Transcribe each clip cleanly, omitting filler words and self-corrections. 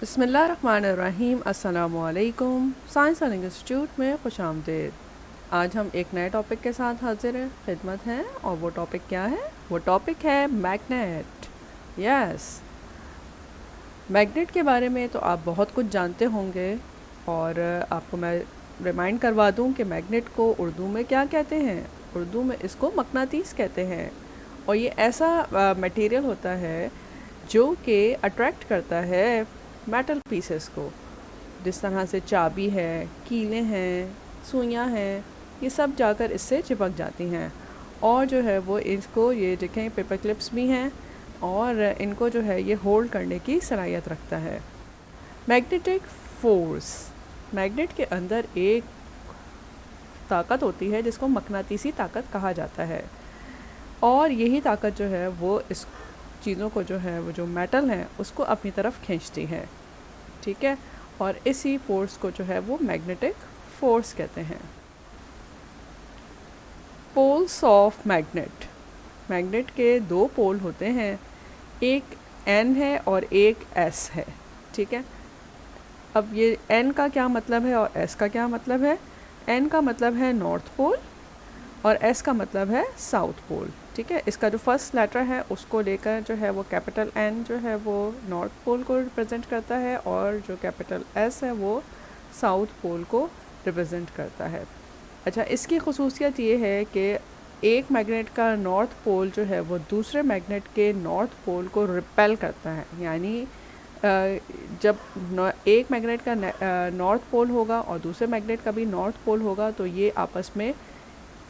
बिस्मिल्लाहिर्रहमानिर्रहीम। अस्सलामुअलैकुम। Science and institute में खुशामदीद। आज हम एक नए टॉपिक के साथ हाजिर खिदमत हैं और वो टॉपिक क्या है? वो टॉपिक है मैग्नेट। यस, मैग्नेट के बारे में तो आप बहुत कुछ जानते होंगे और आपको मैं रिमाइंड करवा दूं कि मैग्नेट को उर्दू में क्या कहते हैं। उर्दू में इसको मकनातीस कहते हैं और ये ऐसा मटेरियल होता है जो कि अट्रैक्ट करता है मेटल पीसेस को। जिस तरह से चाबी है, कीलें हैं, सुइयां हैं, ये सब जाकर इससे चिपक जाती हैं और जो है वो इसको, ये देखें पेपर क्लिप्स भी हैं और इनको जो है ये होल्ड करने की सलाहियत रखता है। मैग्नेटिक फोर्स, मैग्नेट के अंदर एक ताकत होती है जिसको मकनातीसी ताकत कहा जाता है और यही ताकत जो है वो इस चीज़ों को जो है वो जो मेटल हैं उसको अपनी तरफ खींचती है, ठीक है। और इसी फोर्स को जो है वो मैग्नेटिक फोर्स कहते हैं। पोल्स ऑफ मैग्नेट, मैग्नेट के दो पोल होते हैं, एक N है और एक S है, ठीक है। अब ये N का क्या मतलब है और S का क्या मतलब है? N का मतलब है नॉर्थ पोल और S का मतलब है साउथ पोल, ठीक है। इसका जो फर्स्ट लेटर है उसको लेकर जो है वो कैपिटल N जो है वो नॉर्थ पोल को रिप्रेजेंट करता है और जो कैपिटल S है वो साउथ पोल को रिप्रेजेंट करता है। अच्छा, इसकी खसूसियत ये है कि एक मैग्नेट का नॉर्थ पोल जो है वो दूसरे मैग्नेट के नॉर्थ पोल को रिपेल करता है, यानी जब एक मैग्नेट का नॉर्थ पोल होगा और दूसरे मैग्नेट का भी नॉर्थ पोल होगा तो ये आपस में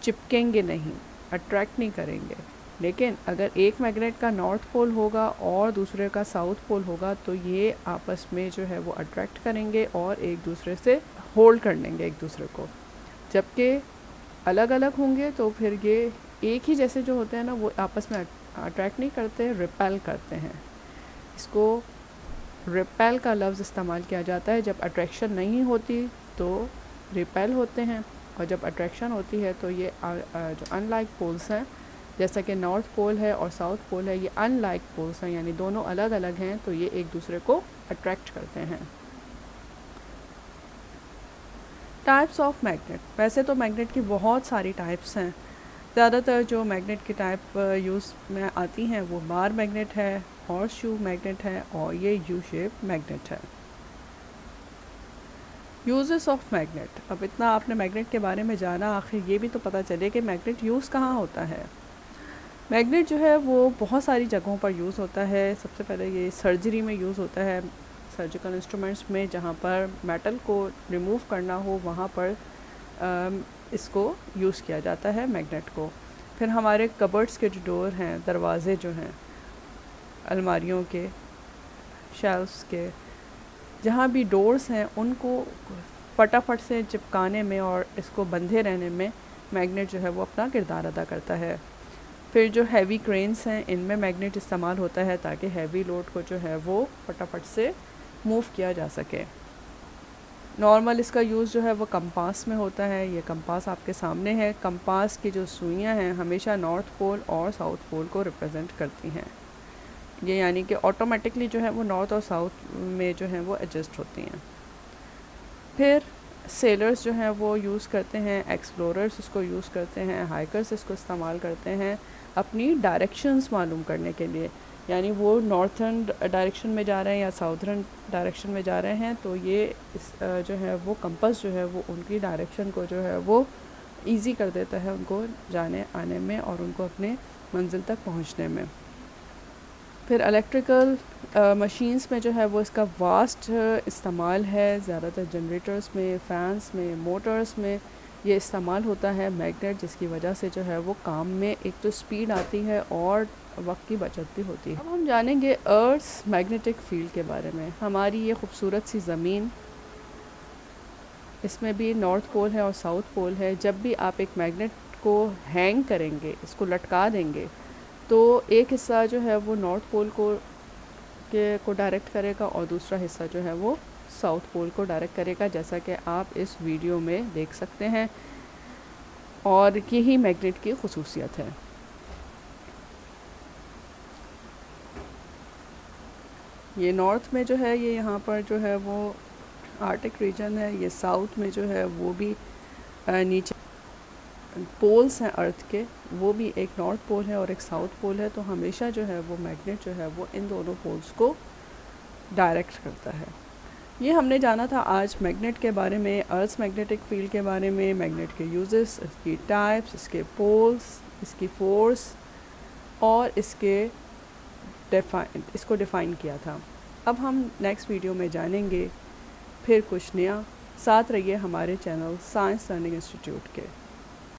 चिपकेंगे नहीं, अट्रैक्ट नहीं करेंगे। लेकिन अगर एक मैग्नेट का नॉर्थ पोल होगा और दूसरे का साउथ पोल होगा तो ये आपस में जो है वो अट्रैक्ट करेंगे और एक दूसरे से होल्ड कर लेंगे एक दूसरे को। जबकि अलग अलग होंगे तो फिर ये एक ही जैसे जो होते हैं ना वो आपस में अट्रैक्ट नहीं करते, रिपेल करते हैं। इसको रिपेल का लफ्ज़ इस्तेमाल किया जाता है जब अट्रैक्शन नहीं होती तो रिपेल होते हैं और जब अट्रैक्शन होती है तो ये जो अनलाइक पोल्स हैं, जैसा कि नॉर्थ पोल है और साउथ पोल है, ये अनलाइक पोल्स हैं, यानी दोनों अलग अलग हैं तो ये एक दूसरे को अट्रैक्ट करते हैं। टाइप्स ऑफ मैग्नेट, वैसे तो मैग्नेट की बहुत सारी टाइप्स हैं। ज़्यादातर जो मैग्नेट की टाइप यूज़ में आती हैं वो बार मैग्नेट है, हॉर्स शू मैग्नेट है और ये यू शेप मैग्नेट है। यूज़ेस ऑफ मैग्नेट, अब इतना आपने मैग्नेट के बारे में जाना, आखिर ये भी तो पता चले कि मैग्नेट यूज़ कहाँ होता है। मैग्नेट जो है वो बहुत सारी जगहों पर यूज़ होता है। सबसे पहले ये सर्जरी में यूज़ होता है, सर्जिकल इंस्ट्रूमेंट्स में, जहाँ पर मेटल को रिमूव करना हो वहाँ पर इसको यूज़ किया जाता है मैग्नेट को। फिर हमारे कबर्ड्स के जो डोर हैं, दरवाज़े जो हैं, अलमारियों के, शेल्फ्स के, जहाँ भी डोर्स हैं उनको फटाफट से चिपकाने में और इसको बंधे रहने में मैग्नेट जो है वो अपना किरदार अदा करता है। फिर जो हैवी क्रेन्स हैं इनमें मैग्नेट इस्तेमाल होता है ताकि हैवी लोड को जो है वो फटाफट से मूव किया जा सके। नॉर्मल इसका यूज़ जो है वो कंपास में होता है। ये कंपास आपके सामने है। कंपास की जो सुइयां हैं हमेशा नॉर्थ पोल और साउथ पोल को रिप्रेजेंट करती हैं। ये यानी कि ऑटोमेटिकली जो है वो नॉर्थ और साउथ में जो है वो एडजस्ट होती हैं। फिर सेलर्स जो हैं वो यूज़ करते हैं, एक्सप्लोरर्स इसको यूज़ करते हैं, हाइकर्स इसको इस्तेमाल करते हैं अपनी डायरेक्शंस मालूम करने के लिए। यानी वो नॉर्थर्न डायरेक्शन में जा रहे हैं या साउथर्न डायरेक्शन में जा रहे हैं तो ये जो है वो कंपास जो है वो उनकी डायरेक्शन को जो है वो इजी कर देता है उनको जाने आने में और उनको अपने मंजिल तक पहुंचने में। फिर इलेक्ट्रिकल मशीन्स में जो है वो इसका वास्ट इस्तेमाल है। ज़्यादातर जनरेटर्स में, फ़ैन्स में, मोटर्स में ये इस्तेमाल होता है मैग्नेट, जिसकी वजह से जो है वो काम में एक तो स्पीड आती है और वक्त की बचत भी होती है। अब हम जानेंगे अर्थ मैग्नेटिक फील्ड के बारे में। हमारी ये खूबसूरत सी ज़मीन, इसमें भी नॉर्थ पोल है और साउथ पोल है। जब भी आप एक मैग्नेट को हैंग करेंगे, इसको लटका देंगे, तो एक हिस्सा जो है वो नॉर्थ पोल को डायरेक्ट करेगा और दूसरा हिस्सा जो है वो साउथ पोल को डायरेक्ट करेगा, जैसा कि आप इस वीडियो में देख सकते हैं। और यही मैग्नेट की खुसूसियत है। ये नॉर्थ में जो है ये यहाँ पर जो है वो आर्टिक रीजन है, ये साउथ में जो है वो भी नीचे पोल्स हैं अर्थ के, वो भी एक नॉर्थ पोल है और एक साउथ पोल है। तो हमेशा जो है वो मैग्नेट जो है वो इन दोनों पोल्स को डायरेक्ट करता है। ये हमने जाना था आज मैग्नेट के बारे में, अर्थ मैग्नेटिक फील्ड के बारे में, मैग्नेट के यूजेस, इसकी टाइप्स, इसके पोल्स, इसकी फोर्स और इसको डिफ़ाइन किया था। अब हम नेक्स्ट वीडियो में जानेंगे फिर कुछ नया। साथ रहिए हमारे चैनल साइंस लर्निंग इंस्टीट्यूट के।